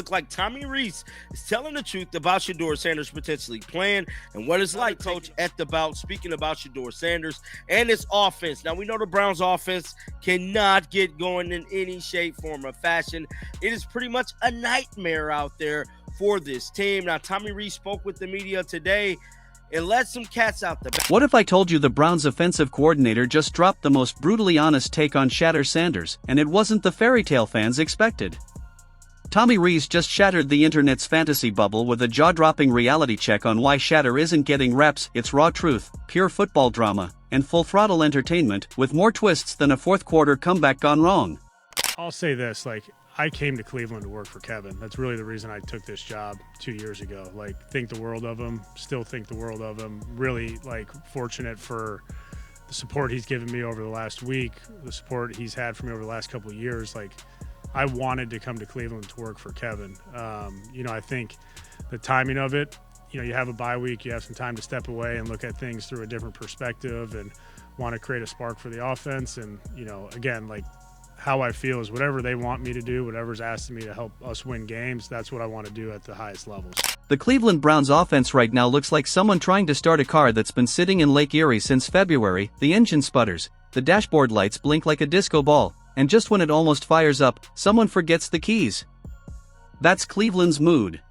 Look like Tommy Rees is telling the truth about Shedeur Sanders potentially playing and what it's like, Coach, at the bout, speaking about Shedeur Sanders and his offense. Now, we know the Browns' offense cannot get going in any shape, form, or fashion. It is pretty much a nightmare out there for this team. Now, Tommy Rees spoke with the media today and let some cats out the back. What if I told you the Browns' offensive coordinator just dropped the most brutally honest take on Shedeur Sanders, and it wasn't the fairy tale fans expected? Tommy Rees just shattered the internet's fantasy bubble with a jaw-dropping reality check on why Shedeur isn't getting reps. It's raw truth, pure football drama, and full-throttle entertainment, with more twists than a fourth-quarter comeback gone wrong. I'll say this, I came to Cleveland to work for Kevin. That's really the reason I took this job 2 years ago. Think the world of him, still think the world of him. Really, fortunate for the support he's given me over the last week, the support he's had for me over the last couple of years. I wanted to come to Cleveland to work for Kevin. I think the timing of it, you have a bye week, you have some time to step away and look at things through a different perspective and want to create a spark for the offense. And, again, how I feel is whatever they want me to do, whatever's asking me to help us win games, that's what I want to do at the highest levels. The Cleveland Browns offense right now looks like someone trying to start a car that's been sitting in Lake Erie since February. The engine sputters, the dashboard lights blink like a disco ball, and just when it almost fires up, someone forgets the keys. That's Cleveland's mood.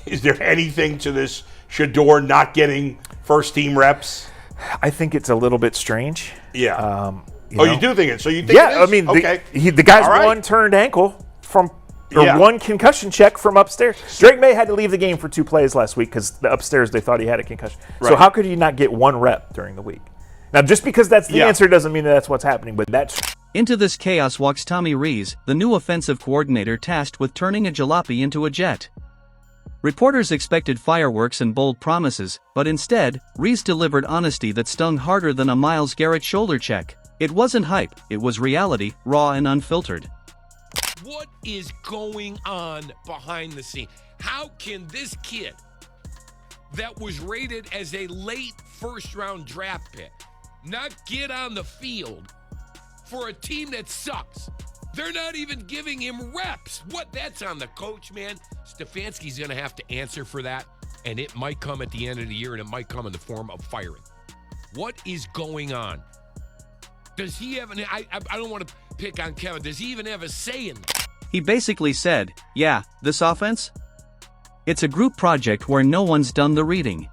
Is there anything to this Shedeur not getting first-team reps? I think it's a little bit strange. Yeah. You you do think it? So you think yeah, it is? I mean, okay. the guy's All right. one turned ankle from one concussion check from upstairs. Drake May had to leave the game for 2 plays last week because the upstairs they thought he had a concussion. Right. So how could he not get 1 rep during the week? Now, just because that's the answer doesn't mean that's what's happening, but that's... Into this chaos walks Tommy Rees, the new offensive coordinator tasked with turning a jalopy into a jet. Reporters expected fireworks and bold promises, but instead, Rees delivered honesty that stung harder than a Myles Garrett shoulder check. It wasn't hype, it was reality, raw and unfiltered. What is going on behind the scene? How can this kid that was rated as a late first-round draft pick not get on the field for a team that sucks? They're not even giving him reps. That's on the coach, man. Stefanski's going to have to answer for that, and it might come at the end of the year, and it might come in the form of firing. What is going on? Does he have I don't want to pick on Kevin. Does he even have a say in that? He basically said, yeah, this offense? It's a group project where no one's done the reading.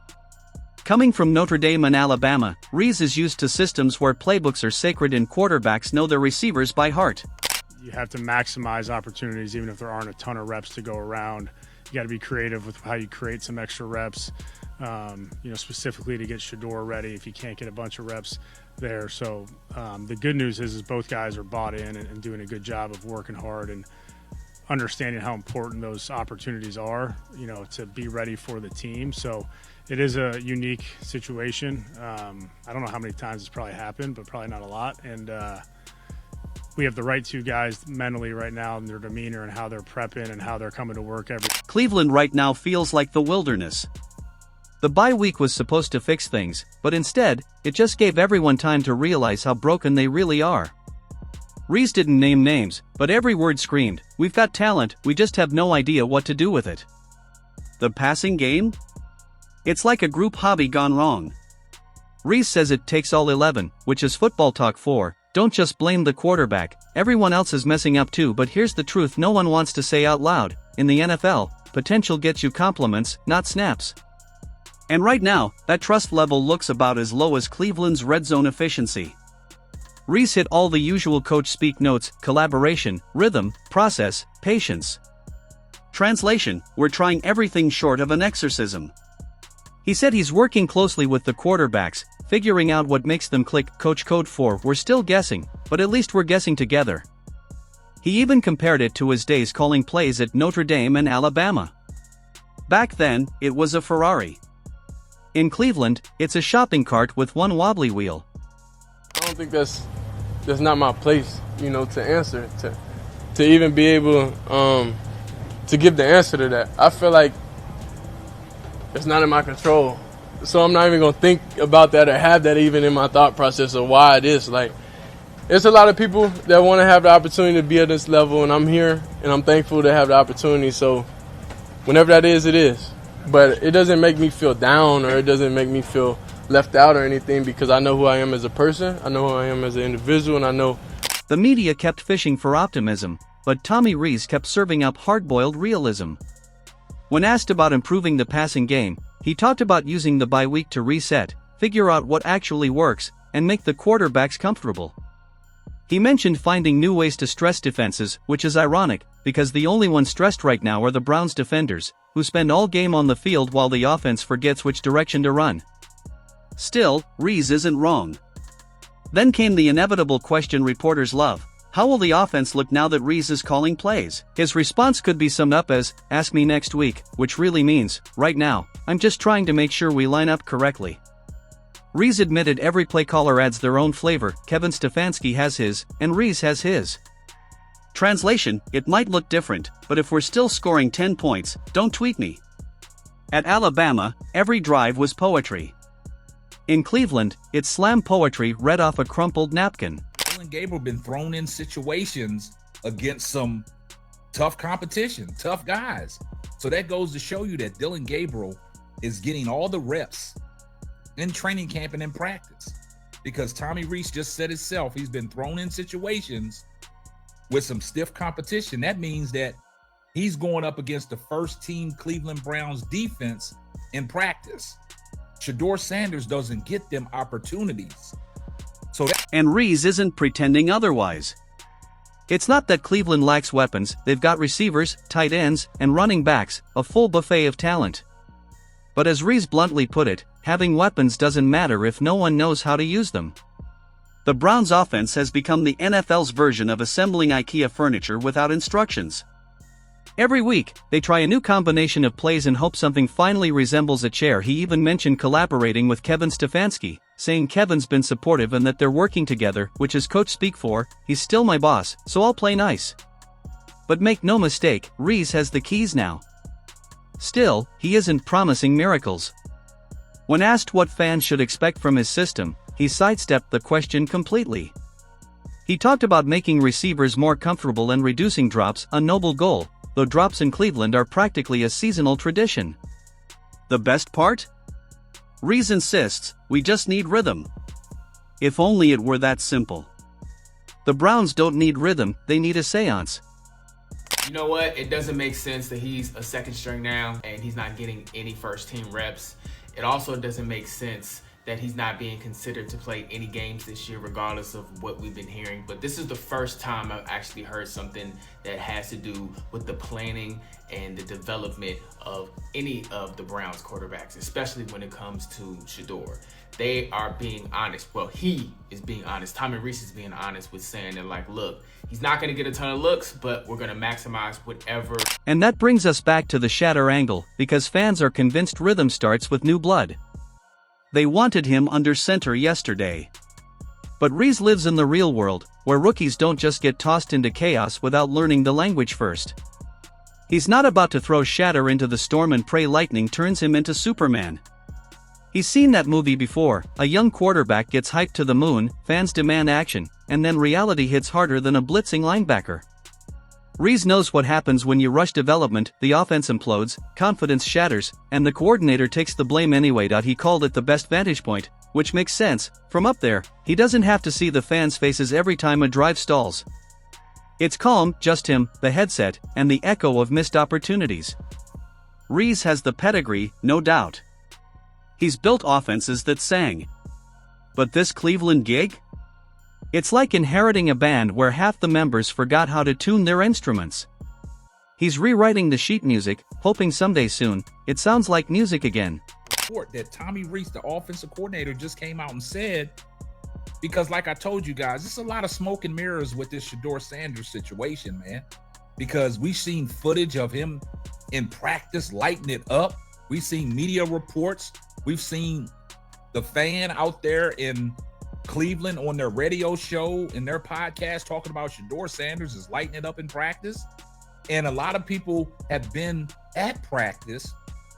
Coming from Notre Dame and Alabama, Rees is used to systems where playbooks are sacred and quarterbacks know their receivers by heart. You have to maximize opportunities even if there aren't a ton of reps to go around. You got to be creative with how you create some extra reps, specifically to get Shedeur ready if you can't get a bunch of reps there. So the good news is both guys are bought in and doing a good job of working hard and understanding how important those opportunities are, to be ready for the team. So it is a unique situation. I don't know how many times it's probably happened, but probably not a lot. And we have the right 2 guys mentally right now in their demeanor and how they're prepping and how they're coming to work every. Cleveland right now feels like the wilderness. The bye week was supposed to fix things, but instead, it just gave everyone time to realize how broken they really are. Rees didn't name names, but every word screamed, we've got talent, we just have no idea what to do with it. The passing game? It's like a group hobby gone wrong. Rees says it takes all 11, which is football talk for, don't just blame the quarterback, everyone else is messing up too. But here's the truth no one wants to say out loud, in the NFL, potential gets you compliments, not snaps. And right now, that trust level looks about as low as Cleveland's red zone efficiency. Rees hit all the usual coach speak notes: collaboration, rhythm, process, patience. Translation: we're trying everything short of an exorcism. He said he's working closely with the quarterbacks, figuring out what makes them click. Coach code for, we're still guessing, but at least we're guessing together. He even compared it to his days calling plays at Notre Dame and Alabama. Back then, it was a Ferrari. In Cleveland, it's a shopping cart with 1 wobbly wheel. I don't think that's not my place, to answer, to even be able to give the answer to that. I feel like it's not in my control. So I'm not even going to think about that or have that even in my thought process of why it is. It's a lot of people that want to have the opportunity to be at this level, and I'm here, and I'm thankful to have the opportunity. So whenever that is, it is. But it doesn't make me feel down, or it doesn't make me feel left out or anything, because I know who I am as a person, I know who I am as an individual, and I know. The media kept fishing for optimism, but Tommy Rees kept serving up hard-boiled realism. When asked about improving the passing game, he talked about using the bye week to reset, figure out what actually works, and make the quarterbacks comfortable. He mentioned finding new ways to stress defenses, which is ironic, because the only ones stressed right now are the Browns defenders, who spend all game on the field while the offense forgets which direction to run. Still, Rees isn't wrong. Then came the inevitable question reporters love: how will the offense look now that Rees is calling plays? His response could be summed up as, "Ask me next week," which really means, right now, I'm just trying to make sure we line up correctly. Rees admitted every play caller adds their own flavor. Kevin Stefanski has his, and Rees has his. Translation: it might look different, but if we're still scoring 10 points, don't tweet me. At Alabama, every drive was poetry. In Cleveland, it's slam poetry read off a crumpled napkin. Dylan Gabriel been thrown in situations against some tough competition, tough guys. So that goes to show you that Dylan Gabriel is getting all the reps in training camp and in practice, because Tommy Rees just said himself, he's been thrown in situations with some stiff competition. That means that he's going up against the first team Cleveland Browns defense in practice. Shedeur Sanders doesn't get them opportunities. And Rees isn't pretending otherwise. It's not that Cleveland lacks weapons, they've got receivers, tight ends, and running backs, a full buffet of talent. But as Rees bluntly put it, having weapons doesn't matter if no one knows how to use them. The Browns' offense has become the NFL's version of assembling IKEA furniture without instructions. Every week, they try a new combination of plays and hope something finally resembles a chair. He even mentioned collaborating with Kevin Stefanski, saying Kevin's been supportive and that they're working together, which is coach speak for, he's still my boss, so I'll play nice. But make no mistake, Rees has the keys now. Still, he isn't promising miracles. When asked what fans should expect from his system, he sidestepped the question completely. He talked about making receivers more comfortable and reducing drops, a noble goal, though drops in Cleveland are practically a seasonal tradition. The best part? Rees insists, we just need rhythm. If only it were that simple. The Browns don't need rhythm, they need a seance. You know what? It doesn't make sense that he's a second string now and he's not getting any first team reps. It also doesn't make sense that he's not being considered to play any games this year, regardless of what we've been hearing. But this is the first time I've actually heard something that has to do with the planning and the development of any of the Browns quarterbacks, especially when it comes to Shedeur. They are being honest. Well, he is being honest. Tommy Rees is being honest with saying that, like, look, he's not going to get a ton of looks, but we're going to maximize whatever. And that brings us back to the Shedeur angle, because fans are convinced rhythm starts with new blood. They wanted him under center yesterday. But Rees lives in the real world, where rookies don't just get tossed into chaos without learning the language first. He's not about to throw Shedeur into the storm and pray lightning turns him into Superman. He's seen that movie before. A young quarterback gets hyped to the moon, fans demand action, and then reality hits harder than a blitzing linebacker. Rees knows what happens when you rush development, the offense implodes, confidence shatters, and the coordinator takes the blame anyway. He called it the best vantage point, which makes sense. From up there, he doesn't have to see the fans' faces every time a drive stalls. It's calm, just him, the headset, and the echo of missed opportunities. Rees has the pedigree, no doubt. He's built offenses that sang. But this Cleveland gig? It's like inheriting a band where half the members forgot how to tune their instruments. He's rewriting the sheet music, hoping someday soon, it sounds like music again. That Tommy Rees, the offensive coordinator, just came out and said, because like I told you guys, it's a lot of smoke and mirrors with this Shedeur Sanders situation, man. Because we've seen footage of him in practice lighting it up. We've seen media reports. We've seen the fan out there in Cleveland on their radio show and their podcast talking about Shedeur Sanders is lighting it up in practice. And a lot of people have been at practice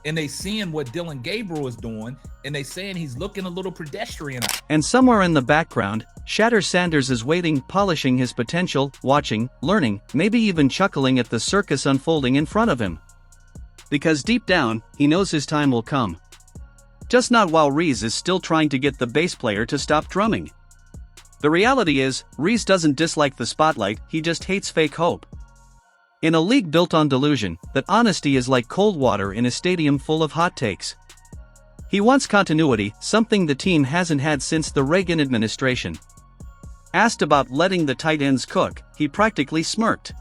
and they seeing what Dylan Gabriel is doing, and they saying he's looking a little pedestrian. And somewhere in the background, Shedeur Sanders is waiting, polishing his potential, watching, learning, maybe even chuckling at the circus unfolding in front of him. Because deep down, he knows his time will come. Just not while Rees is still trying to get the bass player to stop drumming. The reality is, Rees doesn't dislike the spotlight, he just hates fake hope. In a league built on delusion, that honesty is like cold water in a stadium full of hot takes. He wants continuity, something the team hasn't had since the Reagan administration. Asked about letting the tight ends cook, he practically smirked.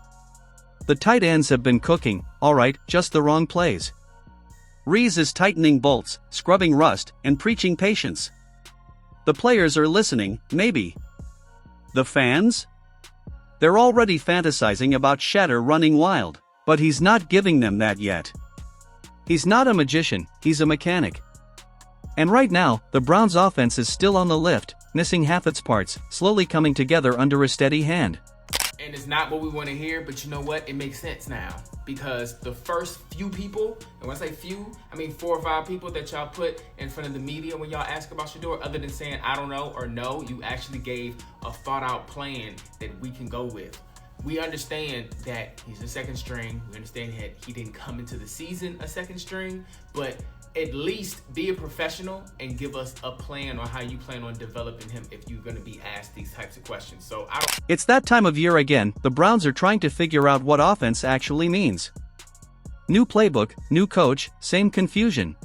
The tight ends have been cooking, alright, just the wrong plays. Rees is tightening bolts, scrubbing rust, and preaching patience. The players are listening, maybe. The fans? They're already fantasizing about Shedeur running wild, but he's not giving them that yet. He's not a magician, he's a mechanic. And right now, the Browns' offense is still on the lift, missing half its parts, slowly coming together under a steady hand. And it's not what we want to hear, but you know what? It makes sense now. Because the first few people, and when I say few, I mean 4 or 5 people that y'all put in front of the media when y'all ask about Shedeur, other than saying, I don't know or no, you actually gave a thought out plan that we can go with. We understand that he's a second string. We understand that he didn't come into the season a second string, but at least be a professional and give us a plan on how you plan on developing him if you're going to be asked these types of questions. So It's that time of year again. The Browns are trying to figure out what offense actually means. New playbook, new coach, same confusion.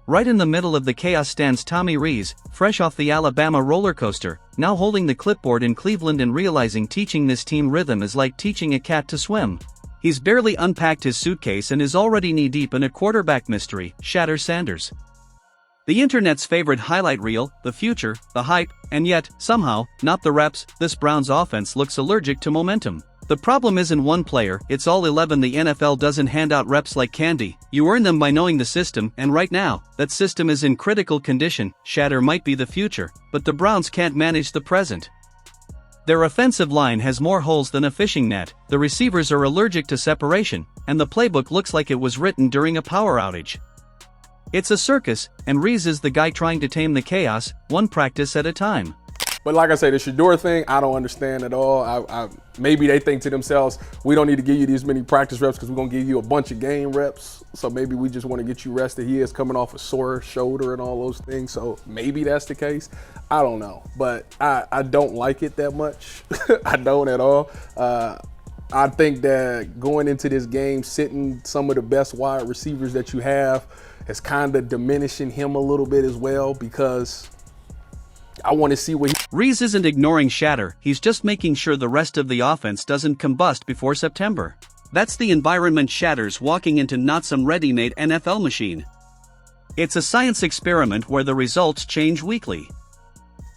Right in the middle of the chaos stands Tommy Rees, fresh off the Alabama roller coaster, now holding the clipboard in Cleveland and realizing teaching this team rhythm is like teaching a cat to swim. He's barely unpacked his suitcase and is already knee-deep in a quarterback mystery, Shedeur Sanders. The internet's favorite highlight reel, the future, the hype, and yet, somehow, not the reps. This Browns offense looks allergic to momentum. The problem isn't one player, it's all 11. The NFL doesn't hand out reps like candy. You earn them by knowing the system, and right now, that system is in critical condition. Shedeur might be the future, but the Browns can't manage the present. Their offensive line has more holes than a fishing net, the receivers are allergic to separation, and the playbook looks like it was written during a power outage. It's a circus, and Rees is the guy trying to tame the chaos, one practice at a time. But like I say, the Shedeur thing, I don't understand at all. Maybe they think to themselves, we don't need to give you these many practice reps because we're going to give you a bunch of game reps. So maybe we just want to get you rested. He is coming off a sore shoulder and all those things. So maybe that's the case. I don't know. But I don't like it that much. I don't at all. I think that going into this game, sitting some of the best wide receivers that you have is kind of diminishing him a little bit as well, because I want to see what Rees isn't ignoring Shedeur, he's just making sure the rest of the offense doesn't combust before September. That's the environment Shedeur's walking into, not some ready-made NFL machine. It's a science experiment where the results change weekly.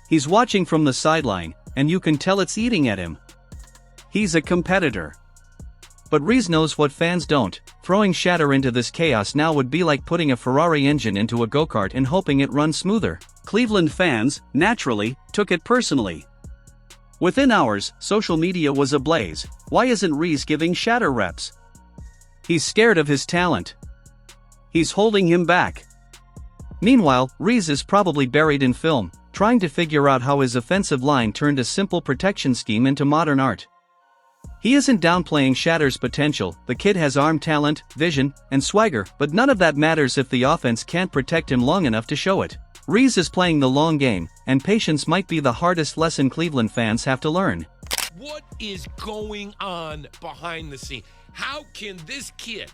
He's watching from the sideline, and you can tell it's eating at him. He's a competitor. But Rees knows what fans don't. Throwing Shedeur into this chaos now would be like putting a Ferrari engine into a go-kart and hoping it runs smoother. Cleveland fans, naturally, took it personally. Within hours, social media was ablaze. Why isn't Rees giving Shedeur reps? He's scared of his talent. He's holding him back. Meanwhile, Rees is probably buried in film, trying to figure out how his offensive line turned a simple protection scheme into modern art. He isn't downplaying Shedeur's potential. The kid has arm talent, vision, and swagger, but none of that matters if the offense can't protect him long enough to show it. Rees is playing the long game, and patience might be the hardest lesson Cleveland fans have to learn. What is going on behind the scene? How can this kid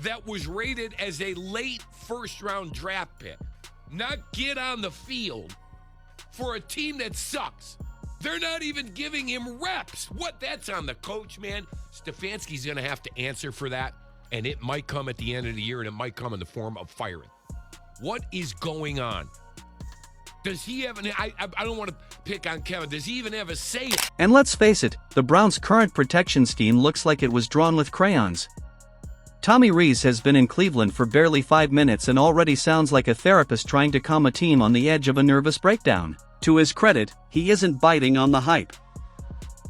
that was rated as a late first-round draft pick not get on the field for a team that sucks? They're not even giving him reps. That's on the coach, man. Stefanski's going to have to answer for that, and it might come at the end of the year, and it might come in the form of firing. What is going on? Does he have I don't want to pick on Kevin. Does he even have a say? And let's face it, the Browns' current protection scheme looks like it was drawn with crayons. Tommy Rees has been in Cleveland for barely 5 minutes and already sounds like a therapist trying to calm a team on the edge of a nervous breakdown. To his credit, he isn't biting on the hype.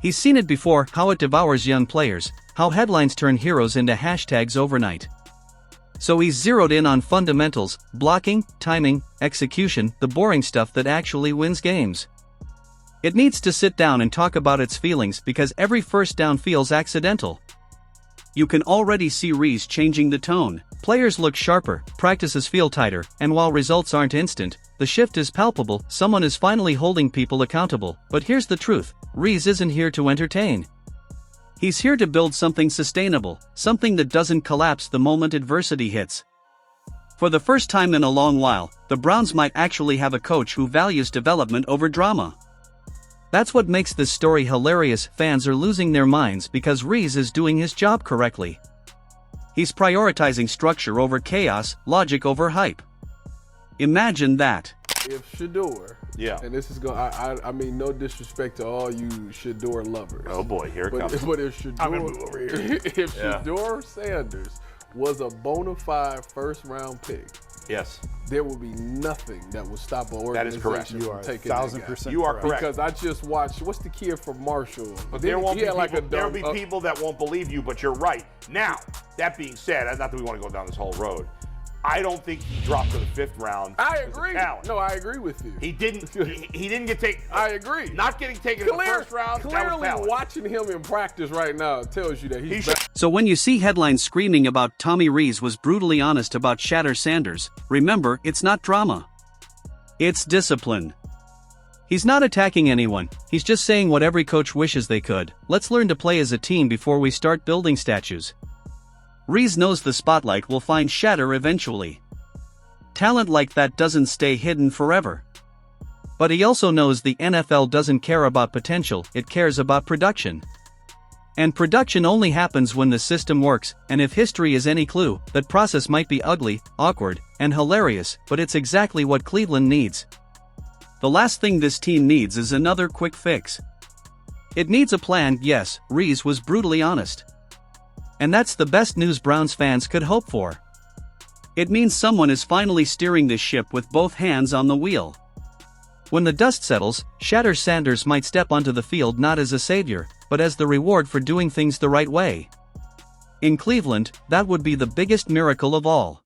He's seen it before, how it devours young players, how headlines turn heroes into hashtags overnight. So he's zeroed in on fundamentals, blocking, timing, execution, the boring stuff that actually wins games. It needs to sit down and talk about its feelings because every first down feels accidental. You can already see Rees changing the tone. Players look sharper, practices feel tighter, and while results aren't instant, the shift is palpable. Someone is finally holding people accountable. But here's the truth, Rees isn't here to entertain. He's here to build something sustainable, something that doesn't collapse the moment adversity hits. For the first time in a long while, the Browns might actually have a coach who values development over drama. That's what makes this story hilarious. Fans are losing their minds because Rees is doing his job correctly. He's prioritizing structure over chaos, logic over hype. Imagine that. If Shedeur, and this is going, I mean, no disrespect to all you Shedeur lovers. Oh boy, here it comes. But if Shedeur Sanders was a bona fide first round pick, yes, there would be nothing that would stop an organization from taking that guy. You are correct. Because I just watched, what's the kid from Marshall? But there'll be people that won't believe you, but you're right. Now, that being said, not that we want to go down this whole road, I don't think he dropped to the 5th round. I agree. No, I agree with you. He didn't get taken. I agree. Not getting taken in the first round. Clearly, watching him in practice right now tells you that he's back. So when you see headlines screaming about Tommy Rees was brutally honest about Shedeur Sanders, remember, it's not drama. It's discipline. He's not attacking anyone, he's just saying what every coach wishes they could. Let's learn to play as a team before we start building statues. Rees knows the spotlight will find Shedeur eventually. Talent like that doesn't stay hidden forever. But he also knows the NFL doesn't care about potential, it cares about production. And production only happens when the system works, and if history is any clue, that process might be ugly, awkward, and hilarious, but it's exactly what Cleveland needs. The last thing this team needs is another quick fix. It needs a plan. Yes, Rees was brutally honest. And that's the best news Browns fans could hope for. It means someone is finally steering this ship with both hands on the wheel. When the dust settles, Shedeur Sanders might step onto the field not as a savior, but as the reward for doing things the right way. In Cleveland, that would be the biggest miracle of all.